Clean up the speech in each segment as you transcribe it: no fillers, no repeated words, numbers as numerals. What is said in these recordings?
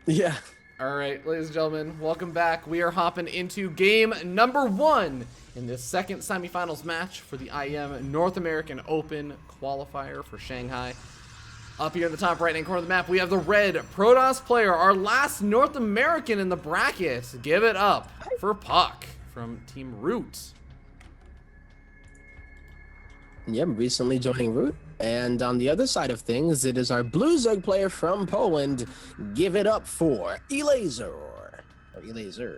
Yeah. All right, ladies and gentlemen, welcome back. We are hopping into game number 1 in this second semifinals match for the IEM North American Open qualifier for Shanghai. Up here in the top right-hand corner of the map, we have the red Protoss player, our last North American in the bracket. Give it up for puCK from Team Root. Yep, recently joining Root. And on the other side of things, it is our blue Zerg player from Poland. Give it up for Elazer. Or Elazer.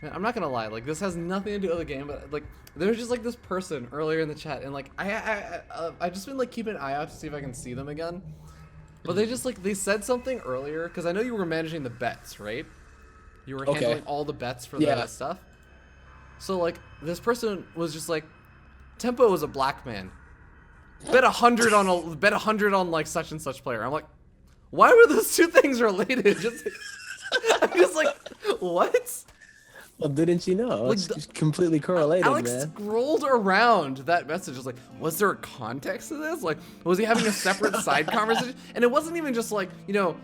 Man, I'm not gonna lie, like, this has nothing to do with the game, but like, there's just like this person earlier in the chat, and like, I just been like keeping an eye out to see if I can see them again. But they just like, they said something earlier, because I know you were managing the bets, right? You were handling all the bets for the stuff. So like, this person was just like, Tempo is a black man. Bet 100 on like such and such player. I'm like, why were those two things related? Just like, I'm just like, what? Well, didn't you know? Like, it's just completely correlated, Alex man. scrolled around that message. Was like, was there a context to this? Like, was he having a separate side conversation? And it wasn't even just like, you know,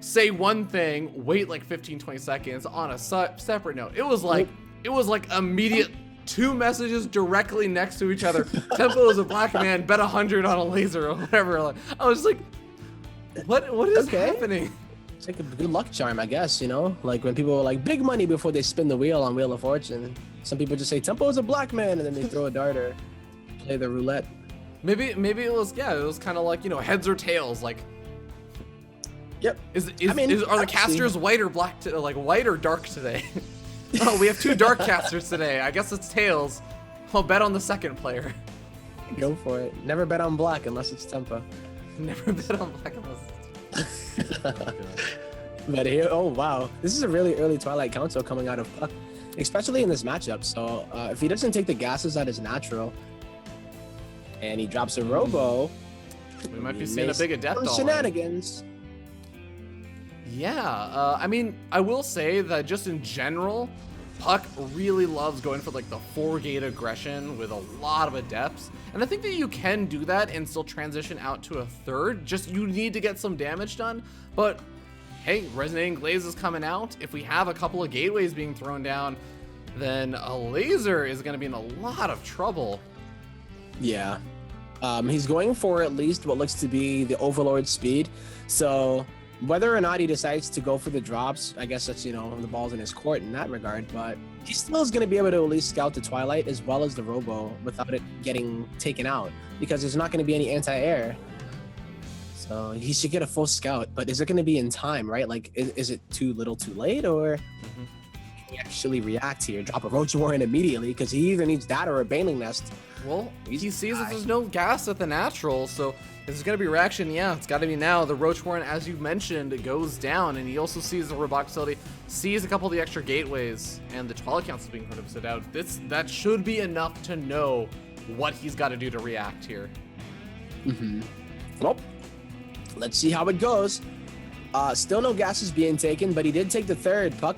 say one thing, wait like 15, 20 seconds on a separate note. It was like immediate 2 messages directly next to each other. Tempo is a black man, bet 100 on a laser or whatever. Like, I was like, what is happening? It's like a good luck charm, I guess, you know? Like when people are like, big money before they spin the wheel on Wheel of Fortune. Some people just say, Tempo is a black man, and then they throw a dart or play the roulette. Maybe it was, yeah, it was kind of like, you know, heads or tails, like. Yep. Are the casters white or black, like white or dark today? Oh, we have 2 dark casters today. I guess it's tails. I'll bet on the second player. Go for it. Never bet on black unless it's Tempo. Never bet on black unless it's But here, oh wow, this is a really early Twilight Council coming out of puCK, especially in this matchup. So if he doesn't take the gases at his natural, and he drops a Robo, we might be seeing a big adept all shenanigans. Yeah, I mean, I will say that just in general, puCK really loves going for like the 4-gate aggression with a lot of adepts. And I think that you can do that and still transition out to a 3rd. Just you need to get some damage done. But hey, Resonating Glaze is coming out. If we have a couple of gateways being thrown down, then Elazer is going to be in a lot of trouble. Yeah. He's going for at least what looks to be the Overlord speed. So whether or not he decides to go for the drops, I guess that's, you know, the ball's in his court in that regard, but he still is going to be able to at least scout the Twilight as well as the Robo without it getting taken out, because there's not going to be any anti-air. So he should get a full scout, but is it going to be in time, right? Like, is it too little too late, or can he actually react here? Drop a Roach Warren immediately, because he either needs that or a Baneling Nest. Well, he sees that there's no gas at the natural, so if there's going to be reaction, yeah, it's got to be now. The Roach Warren, as you mentioned, goes down, and he also sees the Robot facility, sees a couple of the extra gateways, and the Twilight Council being put upside down. That should be enough to know what he's got to do to react here. Well, let's see how it goes. Still no gases being taken, but he did take the 3rd, puCK,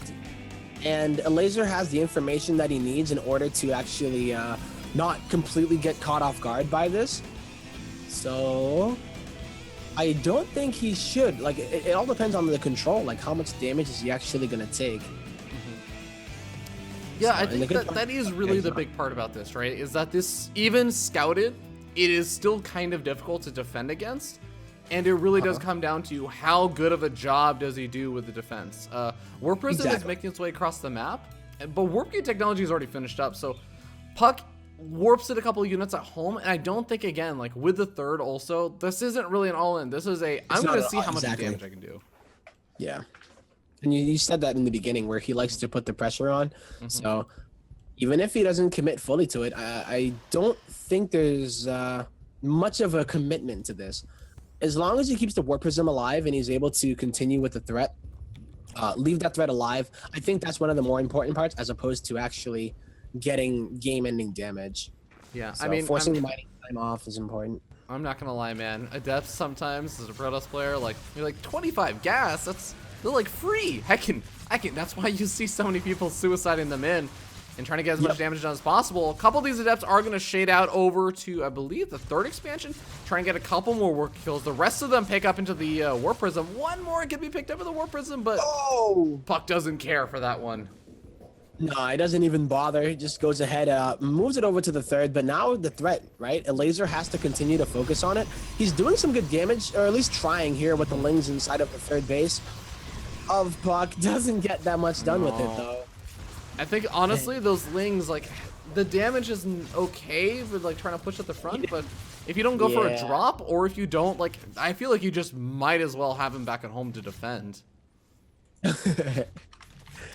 and Elazer has the information that he needs in order to actually not completely get caught off guard by this. So I don't think he should. Like, it all depends on the control. Like, how much damage is he actually going to take? Yeah, so I think that is really the big part about this, right? Is that this, even scouted, it is still kind of difficult to defend against. And it really does come down to how good of a job does he do with the defense. Warp Prism is making its way across the map, but Warp Gate technology is already finished up. So puCK warps it a couple of units at home, and I don't think, again, like with the 3rd also, this isn't really an all-in. This is I'm going to see how much damage I can do. Yeah. And you said that in the beginning, where he likes to put the pressure on. So even if he doesn't commit fully to it, I don't think there's much of a commitment to this. As long as he keeps the Warp Prism alive and he's able to continue with the threat, leave that threat alive, I think that's one of the more important parts, as opposed to actually getting game-ending damage. Yeah, so I mean, forcing the mining time off is important. I'm not gonna lie, man. Adepts sometimes, as a Protoss player, like, you're like 25 gas. They're like free. I can. That's why you see so many people suiciding them in. and trying to get as much damage done as possible. A couple of these adepts are going to shade out over to, I believe, the 3rd expansion. Try and get a couple more work kills. The rest of them pick up into the Warp Prism. One more can be picked up in the Warp Prism, but puCK doesn't care for that one. No, he doesn't even bother. He just goes ahead, moves it over to the 3rd. But now the threat, right? Elazer has to continue to focus on it. He's doing some good damage, or at least trying here with the Lings inside of the 3rd base of puCK. Doesn't get that much done with it, though. I think, honestly, those Lings, like, the damage is okay for, like, trying to push at the front. But if you don't go for a drop, or if you don't, like, I feel like you just might as well have him back at home to defend.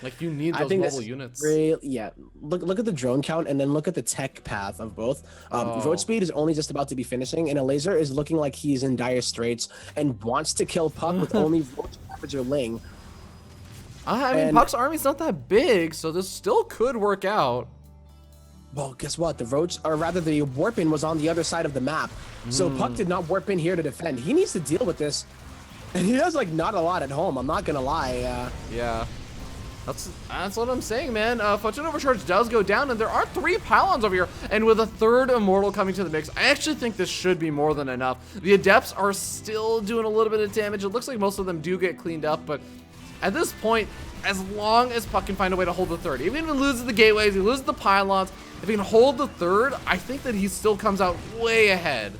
Like, you need those mobile units. Look at the drone count, and then look at the tech path of both. Road speed is only just about to be finishing, and Elazer is looking like he's in dire straits and wants to kill puCK with only Road Ravager Ling. I mean, puCK's army's not that big, so this still could work out. Well, guess what? The Roach, or rather the warp in was on the other side of the map. So puCK did not warp in here to defend. He needs to deal with this. And he has, like, not a lot at home. I'm not going to lie. Yeah. That's what I'm saying, man. Fortune Overcharge does go down, and there are 3 pylons over here. And with a 3rd Immortal coming to the mix, I actually think this should be more than enough. The Adepts are still doing a little bit of damage. It looks like most of them do get cleaned up, but at this point, as long as puCK can find a way to hold the 3rd, even if he loses the gateways, he loses the pylons, if he can hold the 3rd, I think that he still comes out way ahead.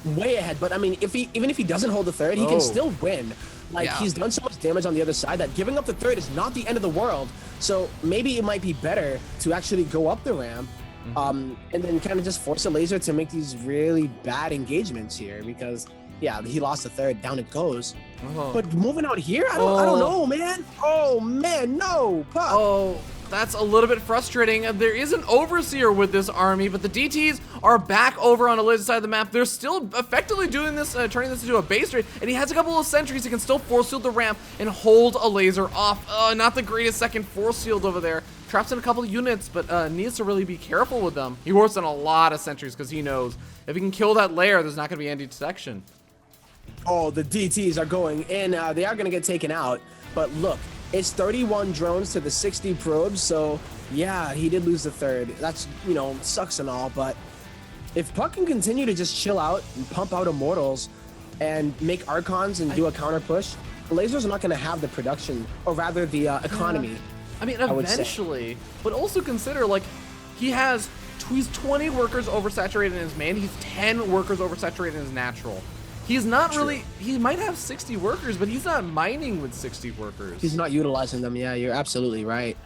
Way ahead, but I mean, even if he doesn't hold the 3rd, he can still win. Like, he's done so much damage on the other side that giving up the 3rd is not the end of the world. So maybe it might be better to actually go up the ramp, and then kind of just force Elazer to make these really bad engagements here, because he lost the 3rd, down it goes. But moving out here, I don't know, man. Oh man, no, puCK. Oh, that's a little bit frustrating. There is an Overseer with this army, but the DTs are back over on Elazer's side of the map. They're still effectively doing this, turning this into a base trade, and he has a couple of sentries. He can still force shield the ramp and hold Elazer off. Not the greatest second force shield over there. Traps in a couple of units, but needs to really be careful with them. He warps in a lot of sentries because he knows if he can kill that layer, there's not going to be anti-detection. Oh, the DTs are going in. They are going to get taken out, but look. It's 31 drones to the 60 probes, so yeah, he did lose the 3rd. That's, sucks and all, but if puCK can continue to just chill out and pump out Immortals and make Archons and do a counter push, Elazer's not going to have the production, or rather the economy. I mean, eventually, but also consider, like, he's 20 workers oversaturated in his main, he's 10 workers oversaturated in his natural. He's not really, he might have 60 workers, but he's not mining with 60 workers. He's not utilizing them, yeah, you're absolutely right.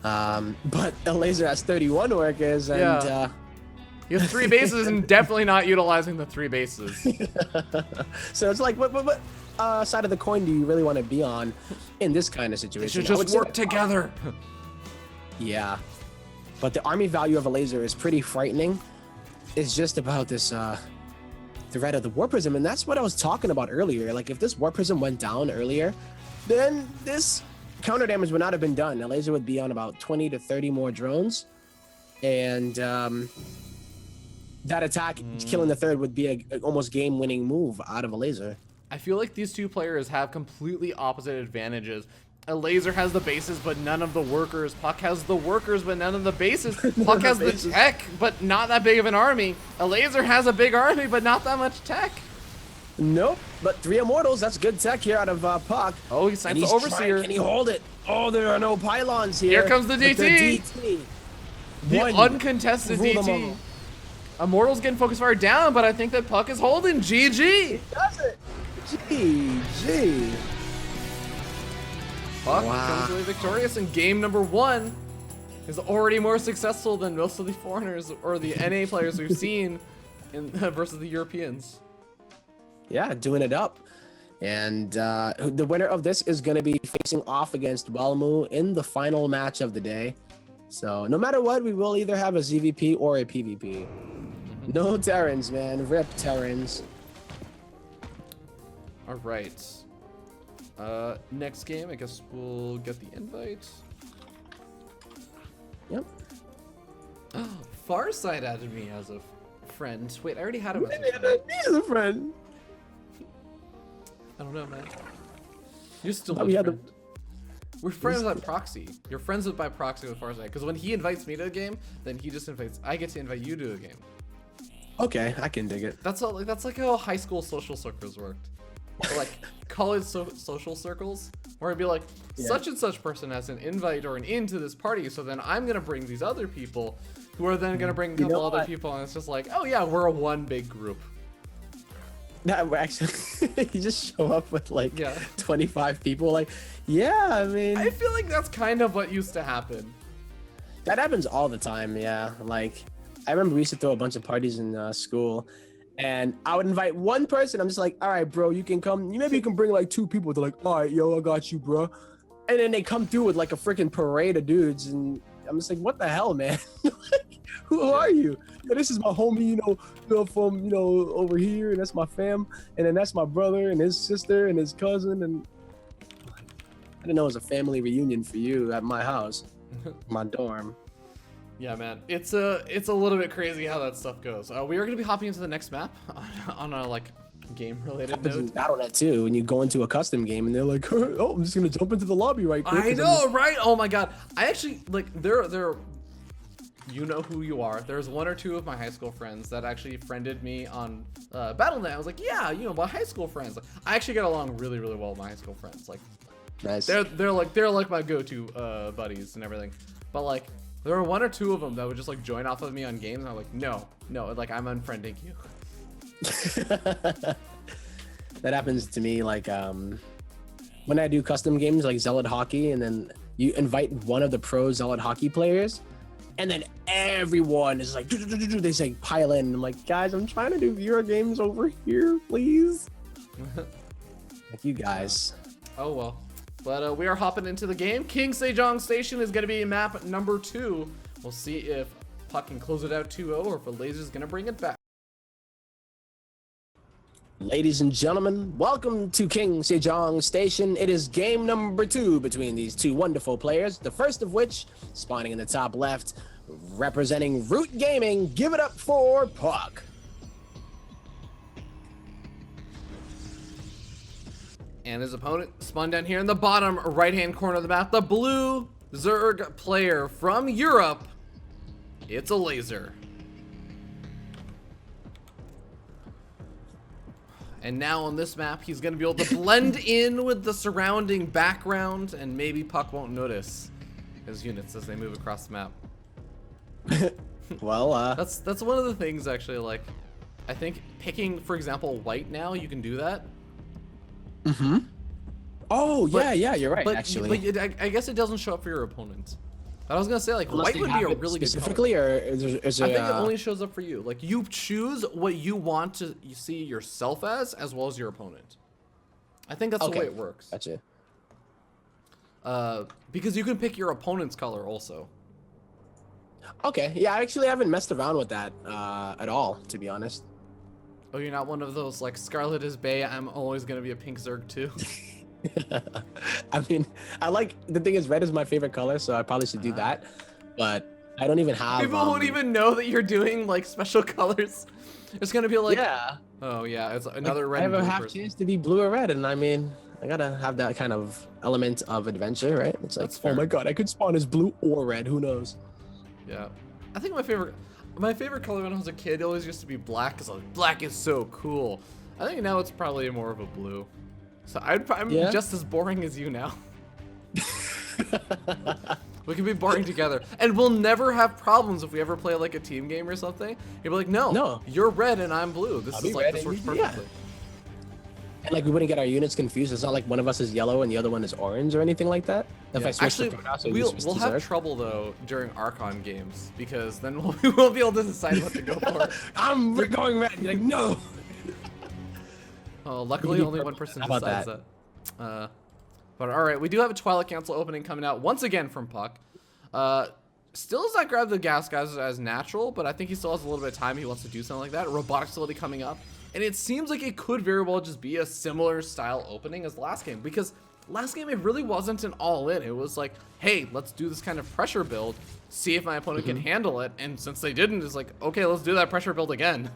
But Elazer has 31 workers, and he has 3 bases and definitely not utilizing the 3 bases. So it's like, what side of the coin do you really want to be on in this kind of situation? They should just work together. Yeah, but the army value of Elazer is pretty frightening. It's just about this, threat of the Warp Prism, and that's what I was talking about earlier. Like, if this Warp Prism went down earlier, then this counter damage would not have been done. Elazer would be on about 20 to 30 more drones, and that attack, killing the 3rd, would be a almost game-winning move out of Elazer. I feel like these 2 players have completely opposite advantages. Elazer has the bases, but none of the workers. puCK has the workers, but none of the bases. puCK has the tech, but not that big of an army. Elazer has a big army, but not that much tech. Nope, but 3 Immortals, that's good tech here out of puCK. Oh, he signs the Overseer. Can he hold it? Oh, there are no pylons here. Here comes the DT. The uncontested DT. Immortals getting focus fire down, but I think that puCK is holding. GG. He does it. GG. puCK comes away victorious, and game number 1 is already more successful than most of the foreigners or the NA players we've seen versus the Europeans. Yeah, doing it up. And the winner of this is going to be facing off against Welmu in the final match of the day. So no matter what, we will either have a ZVP or a PvP. No Terrans, man. Rip Terrans. All right. Next game, I guess we'll get the invite. Yep. Farside added me as a friend. Wait, I already had him as a friend. I don't know, man. You're still we had friend. We're friends by proxy. You're friends with by proxy with Farzad. Because when he invites me to a game, then he just invites. I get to invite you to a game. Okay, I can dig it. That's all. That's like how high school social circles worked. Or like college social circles, where it'd be like, such and such person has an invite or an in to this party, so then I'm gonna bring these other people, who are then gonna bring a couple other people, and it's just like, oh yeah, we're a one big group. That actually, you just show up with like 25 people. Like, yeah, I mean, I feel like that's kind of what used to happen. That happens all the time. Yeah, like I remember we used to throw a bunch of parties in school. And I would invite one person. I'm just like, all right, bro, you can come. Maybe you can bring like 2 people. They're like, all right, yo, I got you, bro. And then they come through with like a freaking parade of dudes. And I'm just like, what the hell, man? Like, who are you? Yeah, this is my homie, from, over here. And that's my fam. And then that's my brother and his sister and his cousin. And I didn't know it was a family reunion for you at my house, my dorm. Yeah, man, it's a little bit crazy how that stuff goes. We are gonna be hopping into the next map on a like game-related note. In Battle.net too, when you go into a custom game and they're like, "Oh, I'm just gonna jump into the lobby right quick." I know, right? Oh my god, I actually like there. You know who you are. There's 1 or 2 of my high school friends that actually friended me on Battle.net. I was like, yeah, my high school friends. Like, I actually get along really, really well with my high school friends. Like, nice. They're like my go-to buddies and everything. But like, there were 1 or 2 of them that would just like join off of me on games, and I'm like, no, like I'm unfriending you. That happens to me like when I do custom games like Zealot Hockey, and then you invite one of the pro Zealot Hockey players, and then everyone is like, they say pile in. I'm like, guys, I'm trying to do Euro games over here, please. Like you guys. Oh well. But we are hopping into the game. King Sejong Station is going to be map number 2. We'll see if puCK can close it out 2-0 or if Elazer's going to bring it back. Ladies and gentlemen, welcome to King Sejong Station. It is game number 2 between these 2 wonderful players. The first of which, spawning in the top left, representing Root Gaming. Give it up for puCK. And his opponent spawned down here in the bottom right-hand corner of the map. The blue Zerg player from Europe. It's Elazer. And now on this map, he's going to be able to blend in with the surrounding background, and maybe puCK won't notice his units as they move across the map. Well, that's one of the things, actually. Like, I think picking, for example, white now, you can do that. Mm-hmm. Oh, yeah, you're right, actually. But I guess it doesn't show up for your opponent. I was gonna say, like, white would be a really good specifically, or is there, I think it only shows up for you. Like, you choose what you want to see yourself as well as your opponent. I think that's the way it works. Gotcha. Because you can pick your opponent's color also. Okay, yeah, I actually haven't messed around with that at all, to be honest. Oh, you're not one of those, like, Scarlet is Bay, I'm always gonna be a pink Zerg too? I mean, the thing is, red is my favorite color, so I probably should do that. But I don't even have. People won't even know that you're doing like special colors. It's gonna be like, oh yeah, it's another red. I have a half chance to be blue or red, and I mean, I gotta have that kind of element of adventure, right? It's like, oh my god, I could spawn as blue or red. Who knows? Yeah, I think my favorite color when I was a kid always used to be black, because like, black is so cool. I think now it's probably more of a blue. So I'm just as boring as you now. We can be boring together, and we'll never have problems if we ever play like a team game or something. You'll be like, no, you're red and I'm blue. This is like, this works perfectly. And like, we wouldn't get our units confused. It's not like one of us is yellow and the other one is orange or anything like that. If I switch actually, we'll have trouble though during Archon games, because then we won't be able to decide what to go for. I'm going red. You're like, no. Oh, luckily only one person decides that. But all right, we do have a Twilight Council opening coming out once again from puCK. Still does not grab the gas guys as natural, but I think he still has a little bit of time. He wants to do something like that. Robotic facility coming up, and it seems like it could very well just be a similar style opening as last game, because last game it really wasn't an all-in. It was like, hey, let's do this kind of pressure build, see if my opponent can handle it. And since they didn't, it's like, okay, let's do that pressure build again.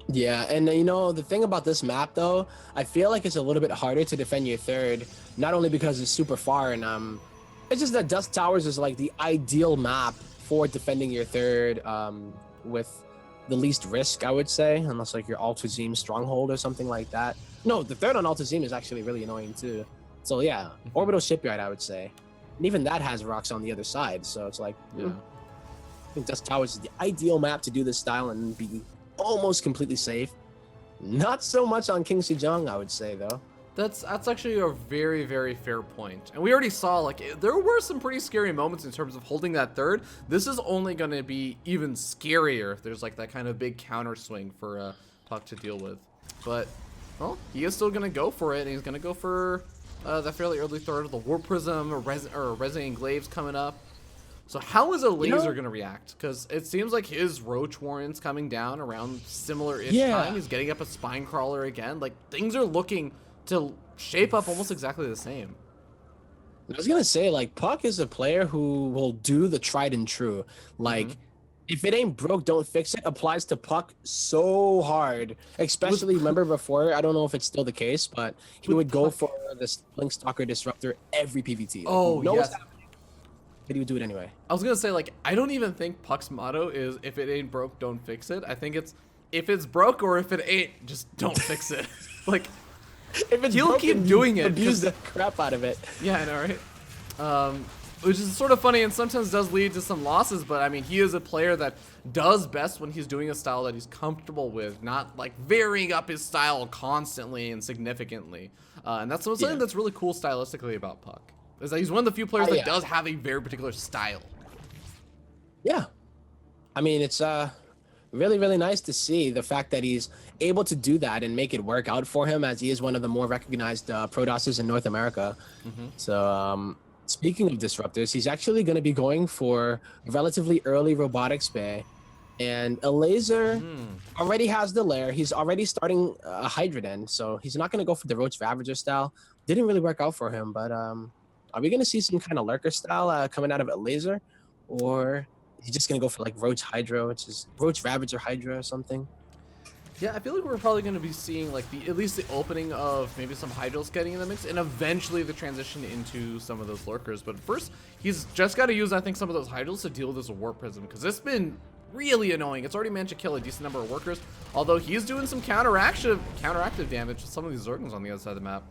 Yeah, and you know the thing about this map though, I feel like it's a little bit harder to defend your third, not only because it's super far and it's just that Dust Towers is like the ideal map for defending your third with the least risk, I would say, unless like your Altazim Stronghold or something like that. No, the third on Altazim is actually really annoying too. So yeah, Orbital Shipyard, I would say, and even that has rocks on the other side, so it's like Yeah. I think Dust Towers is the ideal map to do this style and be almost completely safe. Not so much on King Sejong, I would say, though. That's actually a very, very fair point. And we already saw, like, there were some pretty scary moments in terms of holding that third. This is only going to be even scarier if there's, like, that kind of big counter swing for puCK to deal with. But, well, he is still going to go for it, and he's going to go for that fairly early third. The Warp Prism or Resonating Glaives coming up. So how is Elazer going to react? Because it seems like his Roach Warren's coming down around similar-ish time. He's getting up a Spine Crawler again. Like, things are looking to shape up almost exactly the same. I was gonna say, like, puCK is a player who will do the tried and true. Like, if it ain't broke, don't fix it applies to puCK so hard. Especially, remember before, I don't know if it's still the case, but he would go for the Blink Stalker Disruptor every PvT. Like, Oh, yes. But he would do it anyway. I was gonna say, like, I don't even think puCK's motto is "if it ain't broke, don't fix it." I think it's "if it's broke or if it ain't, just don't fix it." Like, If it's he'll broken, keep doing it. abuse the crap out of it. Yeah, I know, right? Which is sort of funny and sometimes does lead to some losses, but I mean, he is a player that does best when he's doing a style that he's comfortable with, not like varying up his style constantly and significantly. And that's something that's really cool stylistically about puCK, is that he's one of the few players that does have a very particular style. Yeah. I mean, it's really, really nice to see the fact that he's able to do that and make it work out for him, as he is one of the more recognized Prodosses in North America. So speaking of disruptors, he's actually going to be going for a relatively early robotics bay. And Elazer already has the lair. He's already starting a Hydroden, so he's not going to go for the Roach Ravager style. Didn't really work out for him, but are we going to see some kind of lurker style coming out of Elazer? Or he's just going to go for like Roach Hydra, which is Roach Ravager Hydra or something? Yeah, I feel like we're probably going to be seeing like at least the opening of maybe some Hydros getting in the mix, and eventually the transition into some of those lurkers. But first, he's just got to use, I think, some of those Hydros to deal with this Warp Prism, because it's been really annoying. It's already managed to kill a decent number of workers, although he's doing some counteractive damage to some of these Zerglings on the other side of the map.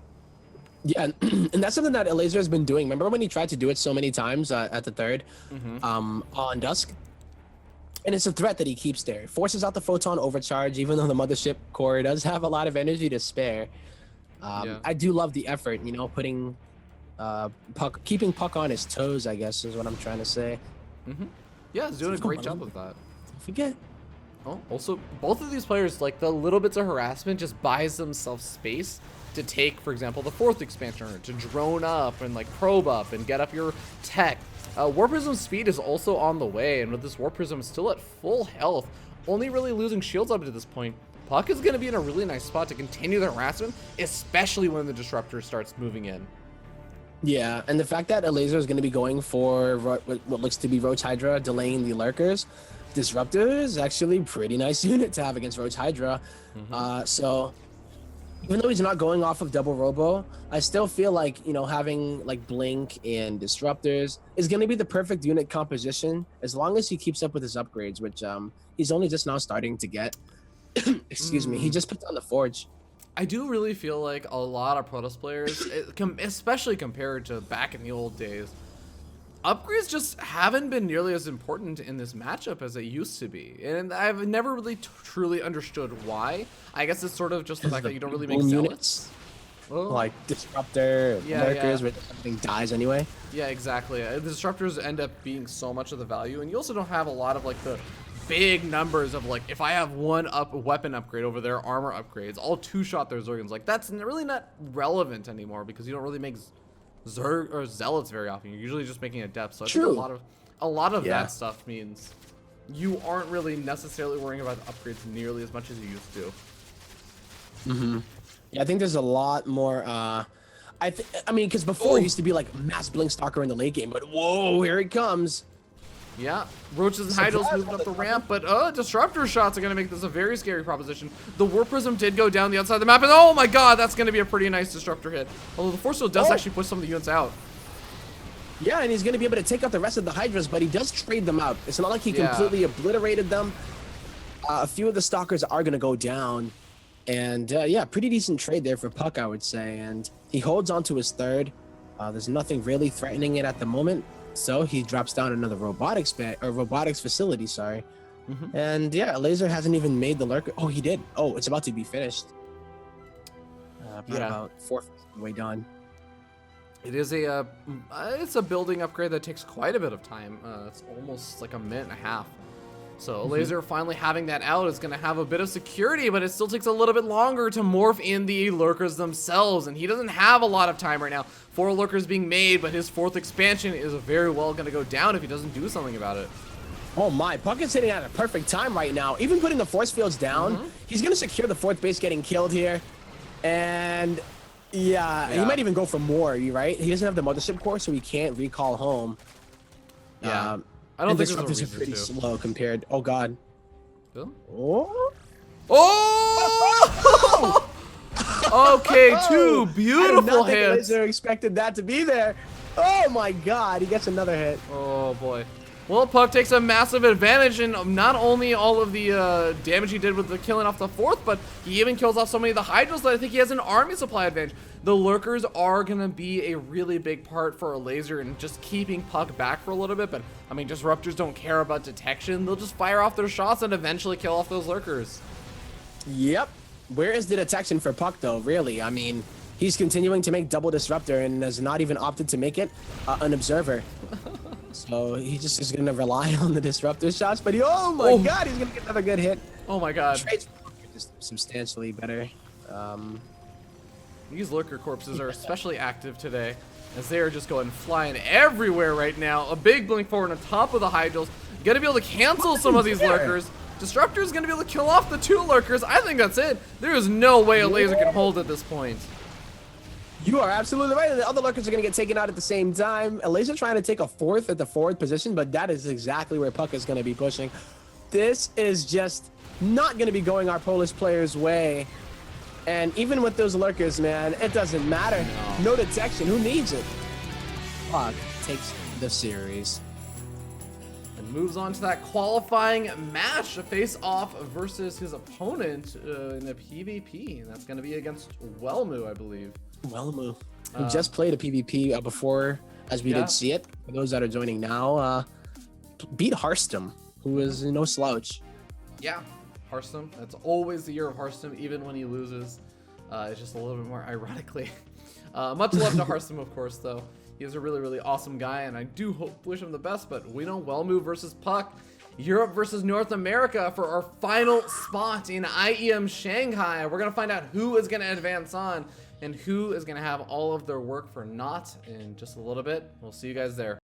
Yeah, and that's something that Elazer has been doing. Remember when he tried to do it so many times at the third on Dusk? And it's a threat that he keeps there. Forces out the Photon Overcharge, even though the Mothership core does have a lot of energy to spare. I do love the effort, you know, putting puCK, keeping puCK on his toes, I guess, is what I'm trying to say. Yeah, he's doing a great job with that. Don't forget. Oh, also, both of these players, like, the little bits of harassment just buys themselves space to take, for example, the 4th expansion, to drone up and, like, probe up and get up your tech. Warp Prism's speed is also on the way, and with this Warp Prism still at full health, only really losing shields up to this point, puCK is going to be in a really nice spot to continue the harassment, especially when the Disruptor starts moving in. Yeah, and the fact that Elazer is going to be going for what looks to be Roach Hydra, delaying the lurkers, Disruptor is actually a pretty nice unit to have against Roach Hydra. So even though he's not going off of double robo, I still feel like, you know, having like Blink and Disruptors is going to be the perfect unit composition as long as he keeps up with his upgrades, which he's only just now starting to get. Excuse me, he just put on the Forge. I do really feel like a lot of Protoss players, especially compared to back in the old days, upgrades just haven't been nearly as important in this matchup as they used to be. And I've never really truly understood why. I guess it's sort of just the fact that you don't really make zealots. Like Disruptor, lurkers, where something dies anyway. Yeah, exactly. The Disruptors end up being so much of the value, and you also don't have a lot of like the big numbers of like, if I have one weapon upgrade over their armor upgrades, I'll two-shot their Zerglings. Like, that's really not relevant anymore because you don't really make Zerg or Zealots very often. You're usually just making a depth. So I think a lot of that stuff means you aren't really necessarily worrying about upgrades nearly as much as you used to. Yeah, I think there's a lot more. I mean, because before it used to be like mass Blink Stalker in the late game, but whoa, here it comes. Yeah, Roaches and Hydros moving up the ramp, but Disruptor shots are going to make this a very scary proposition. The Warp Prism did go down the outside of the map, and oh my god, that's going to be a pretty nice Disruptor hit. Although the Force Field does actually push some of the units out. Yeah, and he's going to be able to take out the rest of the Hydras, but he does trade them out. It's not like he completely obliterated them. A few of the Stalkers are going to go down. And yeah, pretty decent trade there for puCK, I would say. And he holds on to his third. There's nothing really threatening it at the moment. So he drops down another robotics facility, sorry. And yeah, Elazer hasn't even made the lurker. Oh, he did. Oh, it's about to be finished. About 4/5 of the way done. It is it's a building upgrade that takes quite a bit of time. It's almost like a minute and a half. So Elazer finally having that out is going to have a bit of security, but it still takes a little bit longer to morph in the lurkers themselves, and he doesn't have a lot of time right now. 4 lurkers being made, but his 4th expansion is very well going to go down if he doesn't do something about it. Oh my, puCK is hitting at a perfect time right now. Even putting the force fields down, he's going to secure the 4th base getting killed here. And yeah, he might even go for more, right? He doesn't have the mothership core, so he can't recall home. Yeah. I don't think this is pretty slow compared. Oh god. Bill? Oh! Oh! Okay, 2 beautiful hits. Elazer expected that to be there. Oh my god, he gets another hit. Oh boy. Well, puCK takes a massive advantage in not only all of the damage he did with the killing off the 4th, but he even kills off so many of the Hydras that I think he has an army supply advantage. The lurkers are going to be a really big part for Elazer and just keeping puCK back for a little bit, but I mean, Disruptors don't care about detection. They'll just fire off their shots and eventually kill off those lurkers. Yep. Where is the detection for puCK though, really? I mean, he's continuing to make double Disruptor and has not even opted to make it an Observer. So he just is going to rely on the Disruptor shots, but oh my god, he's going to get another good hit. Oh my god. Trades just substantially better. These lurker corpses are especially active today, as they are just going flying everywhere right now. A big blink forward on top of the Hydros. You gotta be able to cancel some of these lurkers. Disruptor's gonna be able to kill off the 2 lurkers. I think that's it. There is no way Elazer can hold at this point. You are absolutely right. The other lurkers are going to get taken out at the same time. Elazer trying to take a 4th at the forward position, but that is exactly where puCK is going to be pushing. This is just not going to be going our Polish players' way. And even with those lurkers, man, it doesn't matter. No detection. Who needs it? puCK takes the series. And moves on to that qualifying match to face off versus his opponent in a PvP. And that's going to be against Welmu, I believe. Welmu, who just played a PvP before, as we did see it. For those that are joining now, beat Harstem, who is no slouch. Yeah, Harstem. That's always the year of Harstem, even when he loses. It's just a little bit more ironically. Much love to Harstem, of course, though. He's a really, really awesome guy, and I do wish him the best, but we know Welmu versus puCK. Europe versus North America for our final spot in IEM Shanghai. We're going to find out who is going to advance on and who is going to have all of their work for naught in just a little bit. We'll see you guys there.